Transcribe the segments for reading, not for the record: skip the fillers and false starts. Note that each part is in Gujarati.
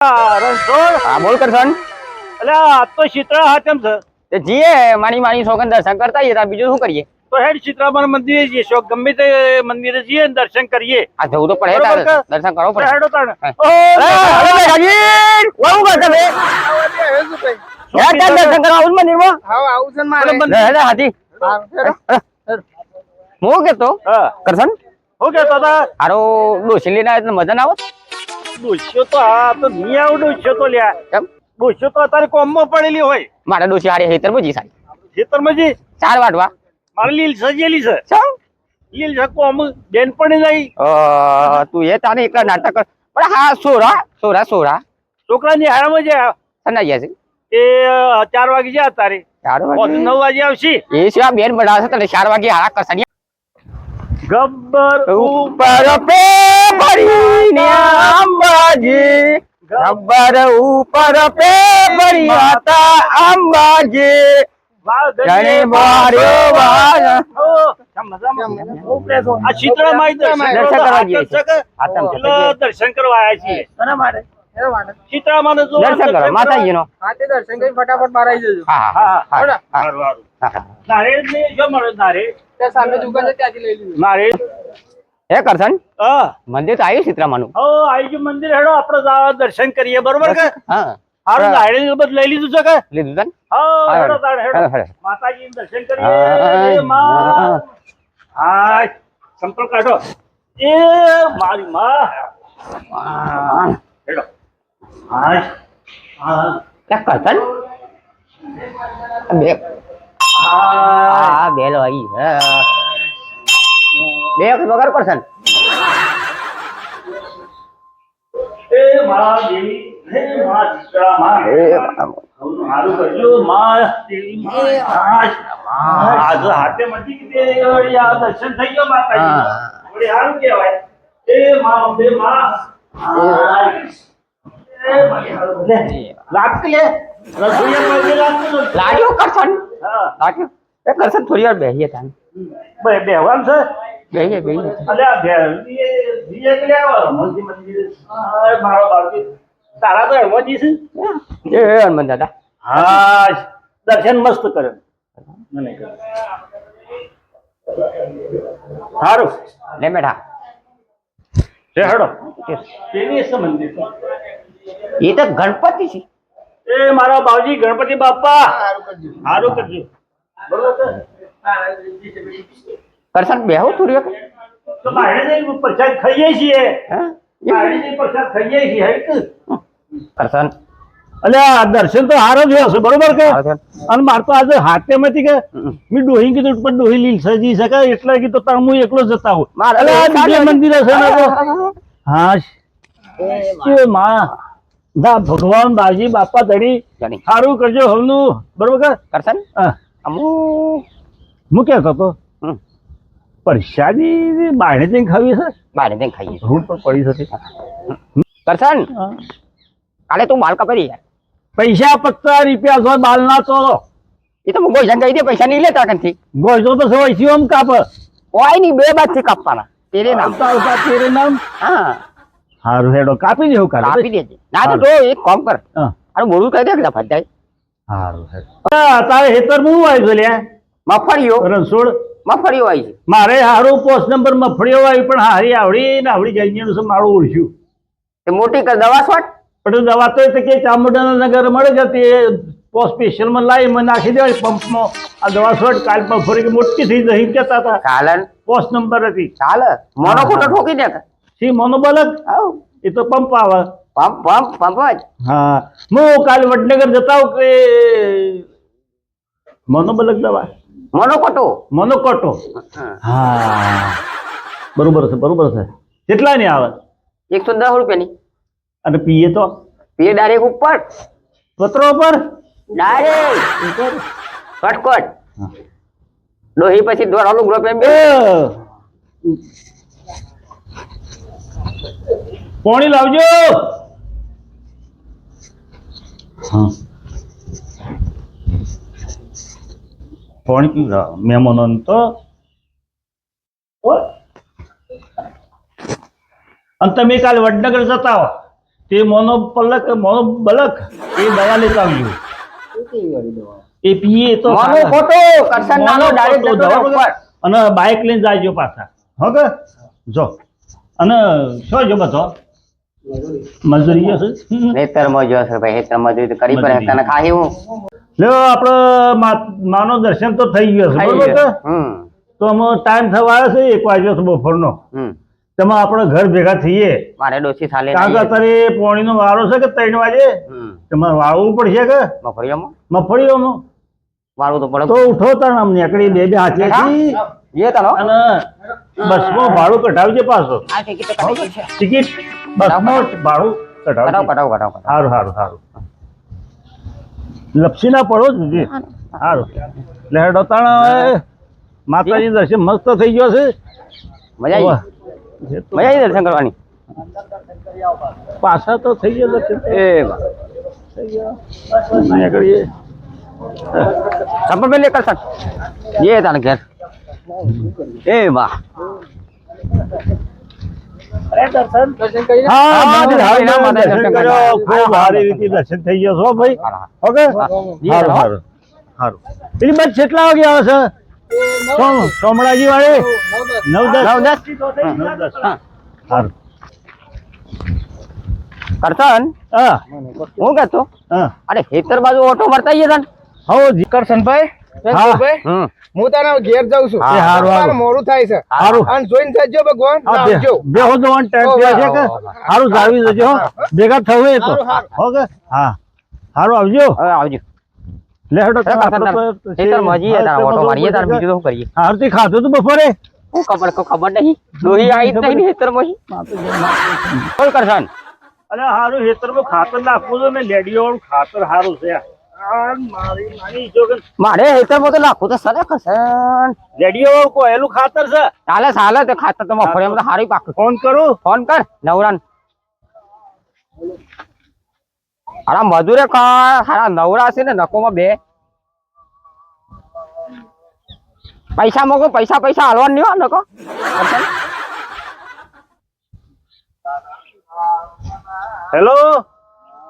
હા બોલ કરશન. એટલે આ તો શીતળા હાથમ છે. તે જીએ માની માની સોગન દર્શન કરતા જઈએ બીજું શું કરીએ. તો હેડ શીતળામાન મંદિરે જઈએ શોક ગમે તે મંદિરે જઈએ ને દર્શન કરીએ. આ જવું તો પડે તારે દર્શન કરવો પડે. હેડો તાણ. હલો બેટાજી વાવું કરતા બે યાર તાર દર્શન કરવા આવું મંદિરમાં. હા આવું છે મારે લે હાથી હું કેતો કરશન હું કેતો હતા હારો ડોસી લઈને આવે મજા ના આવે. ડોસ્યો તો આ તો નહીં આવ ડોસ્યો તો લ્યા કેમ ડોસ્યો તો અત્યારે કોમમાં પડેલી હોય. મારા ડોસી હારી હેતર બજી સારી ખેતરમાં જી 4 વાટવા મારે લીલ સજેલી છે. ચમ લીલ છે કોમ બેન પણ જાય. તું એ તારે એકલા નાટક કર પણ હા સોરા છોકરાની હારામાં જાય સના ગયા છે એ 4 વાગે જાય તારે 4 વાગે 9 વાગે આવશે. એ સિવાય બેન બનાવશે તને 4 વાગે હારા કરશે. ગબ્બર ઉપર પે ભરીને અંબાજી ગબ્બર ઉપર પે ભર્યા તા અંબાજી જણે માર્યો વાજ આ શીતળા માઈ દર્શન કરવા ગયા છે. દર્શન કરવા આવ્યા છીએ. શીતળા માને જો દર્શન કરો માતાજીનો. હા તે દર્શન કરી ફટાફટ બહાર આવી જજો. હા સારું નારેળ ને જો મળે નારેળ ત્યાં સામે દુકાન છે ત્યાંથી લઈ લીધું. નારેળ હે કરશન હા મંદિર તો આવ્યું સીતરામાનું. આવી ગયું મંદિર હેડો આપણે દર્શન કરીએ બરોબર કે હા સારું નારેળ બધું લઈ લીધું છે કે લીધું તને હા હેડો તાણ હેડો માતાજીનું દર્શન કરીએ. માં હા સંપર્ક કાઢો એ મારી માં હેડો હા હા ક્યાં કરશન બે હા બેલો આવી બે વગર કરશન એ માં દેવી હે માં શીતળા માં હારું કરજો માં દેવી માં આજ હાથે મટી કે આ દર્શન થઈ ગયો માતાજી વળી હારું કહેવાય. એ માં અંબે માં એ મારી હારું લે લાગતી લે રસોઈયા પગે લાગતું લાગ્યો કરશન હા લાગ્યો એ કરશન થોડી વાર બેહીએ તાન બેહવાન છે. બેહીએ અલ્યા દીએ કે લેવા મંદિર મંદિર મારો બાળકી તારા તો એમાં જી છે. એ હનુમાન દાદા હા દર્શન મસ્ત કરે મને સારું લે બેઠા રે હેડો કેવી છે મંદિર એ તો ગણપતિ છે. એ મારા બાવજી ગણપતિ બાપા સારું કરજો બરોબર છે. કરશન બેહો થોડી વાર તો બારે જઈને પ્રસાદ ખાઈએ છીએ. હા બારે જઈને પ્રસાદ ખાઈએ છીએ હે કે કરશન અલ્યા દર્શન તો હારો જ હશે બરોબર કે અને માર તો આજે હાથેમાંથી કે મેં ડોહી કીધું પણ ડોહી લીલ સજી શકે એટલે કીધું તાર હું એકલો જતા હું બીજે મંદિર હશે ને તો હા એ માં દા ભગવાન બાજી બાપા ધણી સારું કરજો હવનું બરોબર કે કરશન હા અમુ હું કહેતો હતો પ્રસાદી બારે જઈને ખાવી છે બારે જઈને ખાઈએ રૂટ પર પડી શકે. કરશન કાલે તું બાલ કપાઈ યાર પૈસા 50 રૂપિયા છો બાલ ના ચોરો એ તો ગોઈ જંગાઈ દે પૈસા નહીં લેતા કંથી ગોજો તો સવાય શિવમ કાપ કોઈ નહીં બે બાદ થી કાપવાના તેરે નામ તેરે નામ હા હારું હેડો કાપી દેવું કાલે કાપી દેજે ના તો જો એક કામ કર હા અરે મોડું કહી દે કે ફટાઈ હારું હેડો તારે હેતર હું આવી છે લ્યા મફળીઓ રણછોડ મફળીઓ આવી છે મારે હારું પોસ્ટ નંબર મફળીઓ આવી પણ હારી આવડી ને આવડી જાય છે મારું ઓળખ્યું તે મોટી કર દવા છોટ પણ દવા તો કે ચામુંડાના નગર મળે છે તે પોસ્ટ સ્પેશિયલમાં લાવી મને નાખી દેવાય પંપમાં આ દવા શોટ કાલ ફરી કે મોટી થઈ જઈ કહેતા હતા ચાલન પોસ્ટ નંબર હતી ચાલ મોનો ખોટો ઠોકી દે સી મોનોબલક આવ એ તો પંપ આવે પંપ જ હા હું કાલ વડનગર જતા હું કે મોનોબલક દવા મોનો ખોટો મોનોકોટો હા બરોબર છે કેટલાની આવે 110 રૂપિયાની અને પીએ તો પીએ ડાયરેક્ટ ઉપર પત્રો પર ડાયરેક્ટ કટકટ ડોહી પછી દોડાનું ગ્રુપ એમ પાણી લાવજો હા પાણી પીવડાવો મહેમાનો તો અને તમે કાલે વડનગર જતા હો તે મોનો બલક એ દવા લેતા આવજો. એ પીએ તો મોનો સારા. ખોટો કરશન નાનો મોનો ડાયરેક્ટ ખોટો, જતો રહે દવા ઉપર. અને બાઇક લઈને જાજો પાછા. હો કે જો અને શું જો બધો મજૂરી જશે. ખેતરમાં જો છે ભાઈ, ખેતરમાં જોઈ તો કરી પડે. મજૂરી. તને ખાઈ હું લ્યો આપણે માનો દર્શન તો થઈ ગયો છે ખાઈ બરોબર છે. છે? તો અમે ટાઈમ થવા આવ્યો છે 1 વાગ્યો છે બપોરનો. તેમાં આપણે ઘર ભેગા થઈએ. મારે ડોસી સાલે કારણ કે અત્યારે પોણીનો વારો છે કે 3 વાગે તમારે વાળવું પડશે કે મફળિયામાં મગફળીઓનો વાળું તો પડે. તો ઉઠો તાણ આમ નીકળી બે હાથે એ તનો અને બસમાં ભાડું કઢાવજે પાછો. આ ટિકિટ તો કટાઈ ગઈ છે. ટિકિટ બસમાં ભાડું કટાવ કઢાવજે. કટાવ. સારું સારું સારું લપસી ના પડો જ સારું લેડો તાણ હવે માતાજી દર્શન મસ્ત થઈ ગયો છે. મજા આવી મજા આવી દર્શન કરવાની. પાછા તો થઈ ગયો દર્શન એ નીકળીએ. સંપર્ક મેં લેકર સર ये तान घर ए वाह દર્શન કરી હા હા, મંદિર દર્શન હારું કર્યા, દર્શન દર્શન કર્યો. કર્યા. ખૂબ સારી રીતે દર્શન થઈ ગયો છો ભાઈ. ઓકે સારું સારું સારું. પેલી બસ કેટલા વાગે આવે છે? સોમળાજી વાળી 9:10. 9:10. સારું. કરશન હા હું કહેતો હા અરે ખેતર બાજુ ઓટો મારતા આવીએ તાન. હો જી. કરશનભાઈ રણજીતભાઈ, હું તને ઘેર જાઉં છું. એ હારું, હારું. મારે મોડું થાય છે. સારું. અને જોઈને જજો ભગવાન. હા, આવજો. બે હો જવાનો ટાઈમ થયો છે કે સારું જાળવી દેજો હો. ભેગા થવું એ તો ઓકે હા સારું આવજો. હવે આવજો. લે હેડો અરે કરશન તાન ખેતરમાં જઈએ તાન ઓટો મારીએ તાન બીજું તો શું કરીએ. આરતી ખાધું તું બપોરે? હું ખબર નહીં દોહી આવી જ નહીં ખેતરમાં બોલ કરશન. અરે હારું હેતરમાં ખાતર નાખવું છે ને લેડીઓ વાળું ખાતર સારું છે. આ મારી નાની છોકરી મારે ખેતરમાં તો નાખું તો સરે કરશન. લેડીઓ વાળું કોહેલું ખાતર છે. ચાલે તે ખાતર તો મફળિયામાં તો હારી પાક. ફોન કરું. ફોન કર નવરાન. હારા મજૂરે હારા નવરા છે ને નકોમાં બે પૈસા મોકો પૈસા હાલવા નહીં હો નકો. હેલો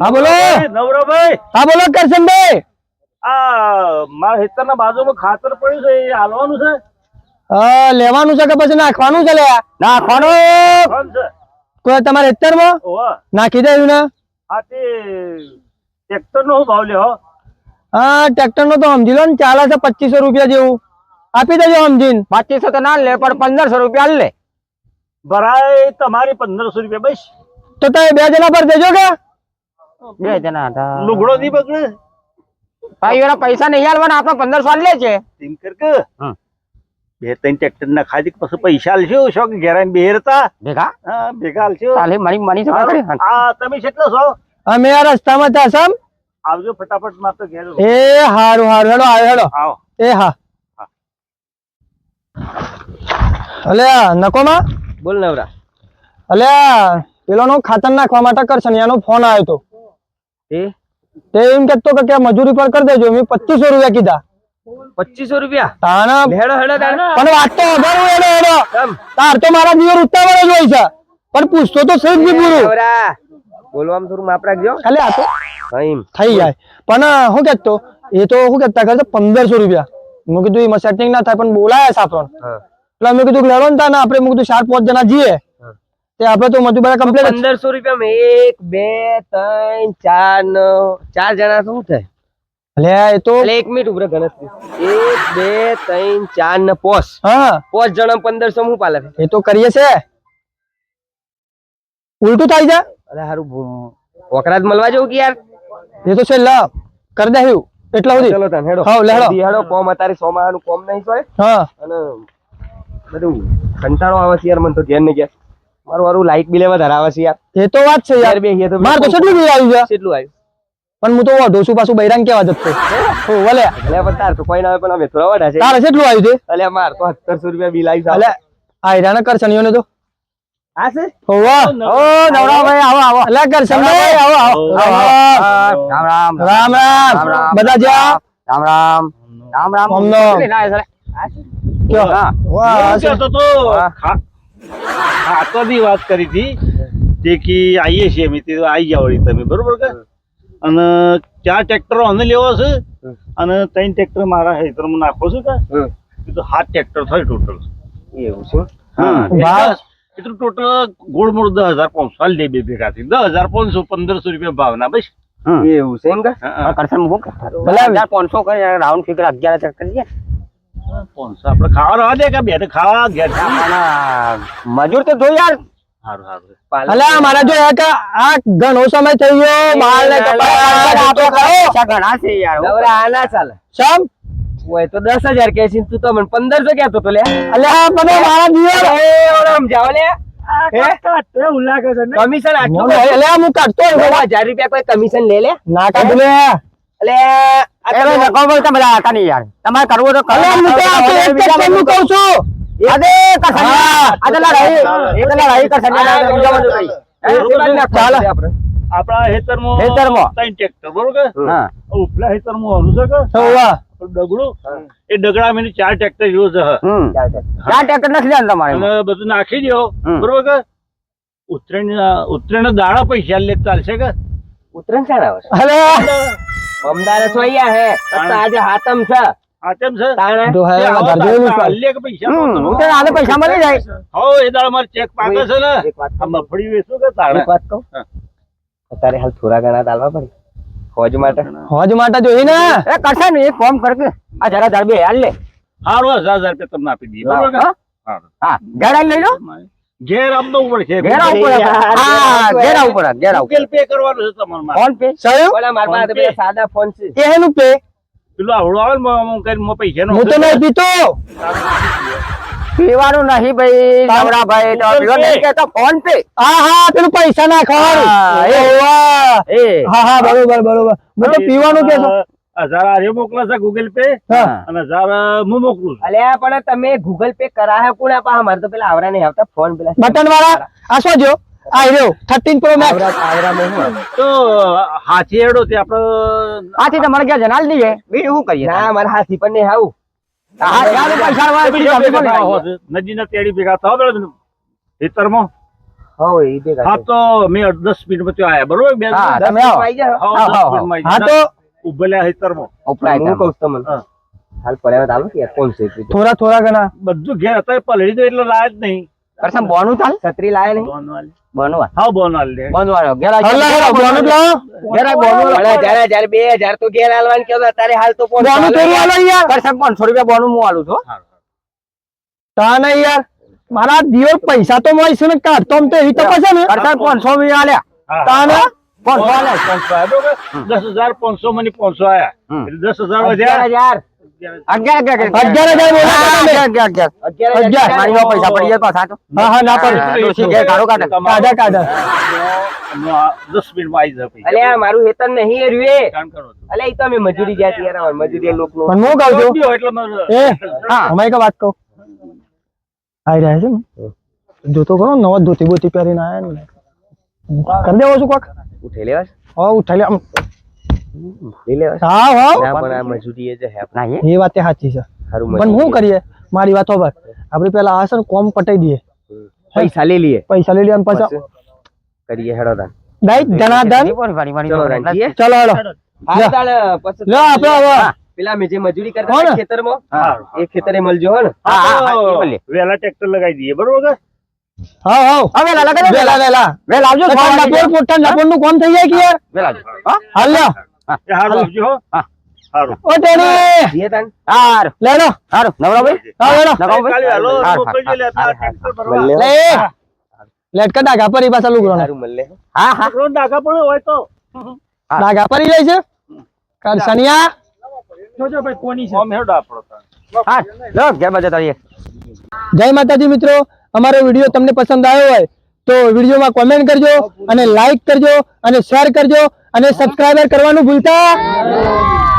હા બોલો. નવરાભાઈ. હા બોલો કરશનભાઈ. આ મારા હેતરના બાજુમાં ખાતર પડ્યું છે એ હાલવાનું છે. લેવાનું છે કે પછી નાખવાનું છે? નાખવાનું ફોન છે. કોઈ તમારે ખેતરમાં ઓવા નાખી દેવું ને. આ તે ટ્રેક્ટર નો ભાવ લ્યો. હા ટ્રેક્ટર નો તો સમજી લો ને ચાલે છે 2500 રૂપિયા જેવું. આપી દેજો સમજીને. 2500 તો ના લે પણ 1500 રૂપિયા લે. ભરાય તમારી 1500 રૂપિયા બસ. તો તમે 2 જણા પર દેજો કે 2 જણા હતા. લુગડો નહીં બગડે. ભાઈ પૈસા નહીં આલવાના આપણે 1500 લે છે. એમ કર કે 2-3 ટ્રેક્ટર ના ખાધી પછી પૈસા આલશો શો કે ઘેરા બેર હતા ભેગા હા ભેગા આલશો. ચાલે મારી શું કરે. આ તમે કેટલો છો? અમે આ રસ્તામાં હતા સમ. આવજો ફટાફટ માં તો ઘેર. એ હારું હેડો હેડો. આવો. એ હા અલ્યા નકોમાં બોલ નવરા. અલ્યા પેલોનો ખાતર નાખવા માટે કરશે ને એનો ફોન આવ્યો તો તે એમ કેતો કે મજૂરી પર કરી દેજો. મેં 2500 રૂપિયા કીધા. 2500 રૂપિયા તાના હેડો પણ વાત તો અભાર હેડો તાર તો મારા દિવસ ઉતાવળ જ હોય છે પણ પૂછતો તો સહી જ પૂરું. નવરા બોલવામાં થોડું માપ રાખજો. ખાલી આ તો એમ થઈ જાય પણ હું કેતો એ તો હું કેતા કરે 1500 રૂપિયા. મેં કીધું એમાં સેટિંગ ના થાય પણ બોલાયા સાપરો એટલે મેં કીધું લેડો ને તા ને આપણે મેં કીધું 4-5 જણા જઈએ તે આપણે તો મજૂરી કમ્પ્લીટ. 1500 રૂપિયા માં 1 2 3 4 જણા શું થાય? લે એ તો એટલે 1 મિનિટ ઉભરે ગણતરી 1 2 3 4 ને 5 હા 5 જણા 1500 હું પાલે. એ તો કરીએ છે ઉલટું થાય છે. અરે હારું વકરાત મળવા જવું કે યાર. એ તો છે લ કરી દે એટલા સુધી. ચલો તને હેડો. હા લેડો. હેડો કોમ અત્યારે સોમાહાનું કોમ નહીં સોય હા અને બધું કંટાળો આવે છે યાર મને તો ઘેર ને ઘેર. મારું લાઈટ બિલ એવા ધરાવે છે યાર. એ તો વાત છે યાર. બે તો માર તો કેટલું બિલ આવ્યું છે કેટલું આવ્યું? પણ હું તો ઢોસું પાછું બૈરાંગ કેવા જતો હો વલે. એટલે પણ તાર તો કોઈ ના આવે પણ અમે થોડા વડા છે. તારે કેટલું આવ્યું છે? એટલે માર તો 1700 રૂપિયા બિલ આવ્યું અલે આ હીરાને કર શનિયોને તો આ છે. હોવા ઓ નવરાભાઈ આવો અલે કર શનિભાઈ આવો રામ રામ રામ રામ બધા જા રામ રામ રામ રામ. અમનો. કયો હું વાહ કહેતો તો ખાતરની વાત કરી હતી તે કી આવીએ છીએ અમે તે આવી જાવ વળી તમે બરોબર કે અને 4 ટ્રેક્ટરો અમે લેવો છે અને 3 ટ્રેક્ટર મારા હેતરમાં નાખો છો કે એ તો 7 ટ્રેક્ટર થાય ટોટલ એવું છે હા વાહ. એ તો ટોટલ ગોળ મોળ 10,500 હાલ દે બે ભેગા થઈ 10,500 1,500 રૂપિયા ભાવના બસ એવું છે એમ કે કરશન હું ભલે. 500 કરી રાઉન્ડ ફિગર 11 કરીએ 500 આપણે ખાવા રવા દે કે બે તો ખાવા ઘેર મજૂર તો જો યાર સારું સારું અલ્યા મારા જો એક આ ઘણો સમય થઈ ગયો માલ ને કપાસ આપો ખાઓ પૈસા ઘણા છે યાર નવરા આ ના ચાલે સમ ઓય તો 10,000 કે છે તું તો મને 1500 કહેતો તો લે અલ્યા મને મારા દિયર ઓમ જાવ લે એવું લાગે છે કમિશન આટલું મોનો અલ્યા હું કાઢતો હોય. 1000 રૂપિયા કોઈ કમિશન લે લે ના કાઢું લે એટલે એનો નકો બોલતા બધા હતા નહીં યાર તમારે કરવું તો કરો અલ્યા હું તો આ તો એક જ તમને કહું છું અરે કરશન આદલા રહી કરશન ચાલો. આપણા હેતરમાં હેતરમાં. 3 ટ્રેક્ટર બરોબર હા ઉપલા હેતરમાં હોનું છે કે હોવા. ડગડું એ ડગડા મેં 4 ટ્રેક્ટર યુઝ છે ક્યાં ટ્રેક્ટર નથી જાણ તમારે અને બધું નાખી દો હમ. બરોબર કે ઉત્તરાયણ દાડા પૈસા લે ચાલશે કે ઉતરણ ચાલ આવે અલ્યા અમદાવાદ તો અહીંયા હે તો આજે હાતમ છે આ કેમ છે તાણે તો હે વધારે જોયેલું છે. લે કે પૈસા ઉતરાયણ આલે પૈસા મળી જાય હો એ દાડા મારે ચેક પાકે છે ને એક વાત આ મફળી વેચું કે તાણે એક વાત કહું હા. અત્યારે હાલ થોડા ઘણા ચાલવા પડે ફોજ માટે હોજ માટે જોઈ ને એ કરશન એક ફોર્મ કરકે આ જરા જાર બે હાલ લે સારું 1000 રૂપિયા તમને આપી દઈએ બરોબર કે હા? સારું. હા ઘેર આવીને લઈ લો ઘેર આપવું પડશે ઘેર આવવું પડે હા ઘેર આવવું પડે ઘેર આવવું ગૂગલ પે કરવાનું છે તમારે મારે. ફોન પે સયું ઓલા મારા પાસે પેલા સાદા ફોન છે એ હેનું પે પેલું આવડું આવે ને હું કરીને મો પૈસા નો હું તો નહીં પીતો પીવાનું નહીં ભાઈ નવરા ભાઈ તો પીવો નહીં કે તો ફોન પે હા હા પેલું પૈસા નાખવાનું હા, એ. હોવા. એ હા હા બરોબર બરોબર હું તો પીવાનું કે 1000 આર્યો મોકલે છે ગૂગલ પે હા. અને 1000 હું મોકલું છું. અલ્યા પણ તમે ગૂગલ પે કરાયા કોણ આપા અમારે તો પેલા આવરા નહીં આવતા ફોન પેલા બટન વાળા આ શું જો આ રહ્યો 13 પ્રો મેક્સ આવરામાં હું આવે? તો હાથી હેડો તે આપડે આથી તમારે ક્યાં જનાલ દઈએ બીજું શું કરીએ ના મારા હાથી પણ નહીં આવું હા ક્યાં પૈસા વાળા બીજું આપી પણ લાવીએ. નદીના તેડી ભેગા થાવ પેલા ખેતરમાં હો એ ભેગા હા તો મેં 10 મિનિટમાં ત્યાં આયા બરોબર બે હા, દસ તમે આવો. આવી જાઓ. હા, આવો, 10 આવો. મિનિટમાં હા તો ઉભેલા ખેતરમાં ઉપરાય હું કહું છું તમને હા. હાલ પડ્યા ચાલો કે ફોન છે એટલે. થોડા થોડા ઘણા બધું ઘેર અત્યારે પલળી તો એટલે લાયા જ નહીં કરશન બોનું ચાલ છત્રી લાયા નહીં બોનવાલ બોનું હા બોનવાલ લે બોનવાળો ઘેર આવી હલ્લા હેરો બોનું લાવો ઘેર આવી બોનું ભલે જ્યારે 2000 તો ઘેર હાલવાનું કહેતો અત્યારે હાલ તો ફોન બોનું થોડું આલો યાર કરશન 500 રૂપિયા બોનું હું આલું છું તા નહીં યાર મારા દિયોર પૈસા તો મળશે ને કાઢતો આમ તો એવી તપાસ છે ને કરશન 500 રૂપિયા આલ્યા હા. તા ને 500 આલ્યા 10,500 મને 500 આયા હમ. એટલે 10,000 વધ્યા 11,000 11 11,000 મારી નો પૈસા પડી જાય પાછા તો હા હા ના પડે હા, ડોશી ઘેર કાઢો કાઢે. કાઢા કાઢા 10 મિનિટમાં આવી જાય પૈસા અલ્યા મારું હેતર નહીં એ રહ્યું એ. કામ કરો છો. અલ્યા ઈ તો અમે મજૂરી જાતી યાર અમારે મજૂરી લોકનું પણ હું કહું છું જોડ્યો એટલે મારે- એ હા અમે એક વાત કહું આવી રહ્યા છે ને જોતો કરો નવા ધોતી બોતી પહેરીને આયા ને કરી દેવો છું કોક ઉઠે લેવા હા ઉઠાઈ લે આમ. લઈ લેવા હા હા ના પણ આ મજૂરી એ જે હે ના એ એ વાત સાચી છે હારું પણ મજૂરી શું કરીએ મારી વાત ખબર આપણે પેલા આ છે ને કોમ પટાઈ દઈએ પૈસા લઈ લઈએ પૈસા લઈ લઈએ અને પછી પછી કરીએ હેડો તાન દાઈ ધનાધન વારી વારી ચલો રાંધીએ ચલો હેડો હાલ તાણ પછી લો આપણે હવે પેલા મેં જે મજૂરી કરતા હો ને? હતા ખેતરમાં હા. એ ખેતરે મળજો હો ને હા, હા, હા, એ તો મળીએ. વહેલા ટ્રેક્ટર લગાવી દઈએ બરોબર કે? હા હા હવે વેલા લગાડો વેલા વેલા વેલા આવજો પોઠા નું કામ થઈ જાય કે યાર વેલા આવજો હા હાલ લ્યો એ હારું આવજો હો. હા. હારું. ઓ ટેણી જઈએ તાન હાર લેડો હારું નવરા ભાઈ હા લેડો લગાવો કાલે ભાઈ હાલો, હાર, મોકલજો લે, હાર, ટ્રેક્ટર ભરવા. મળે. લે લેટકા ડાઘા પર એ પાછા લુગરો હારું મળે હા હા રોજ ડાઘા પડ્યો હોય તો ડાઘા પર જાય છે કાલ સનિયા આમ હેડો આપણો તો. હા લો ઘેર બાજુ તારીએ જય માતાજી મિત્રો અમારો વિડીયો તમને પસંદ આવ્યો હોય તો વિડીયોમાં કોમેન્ટ કરજો અને લાઈક કરજો અને શેર કરજો અને સબસ્ક્રાઇબર કરવાનું ભૂલતા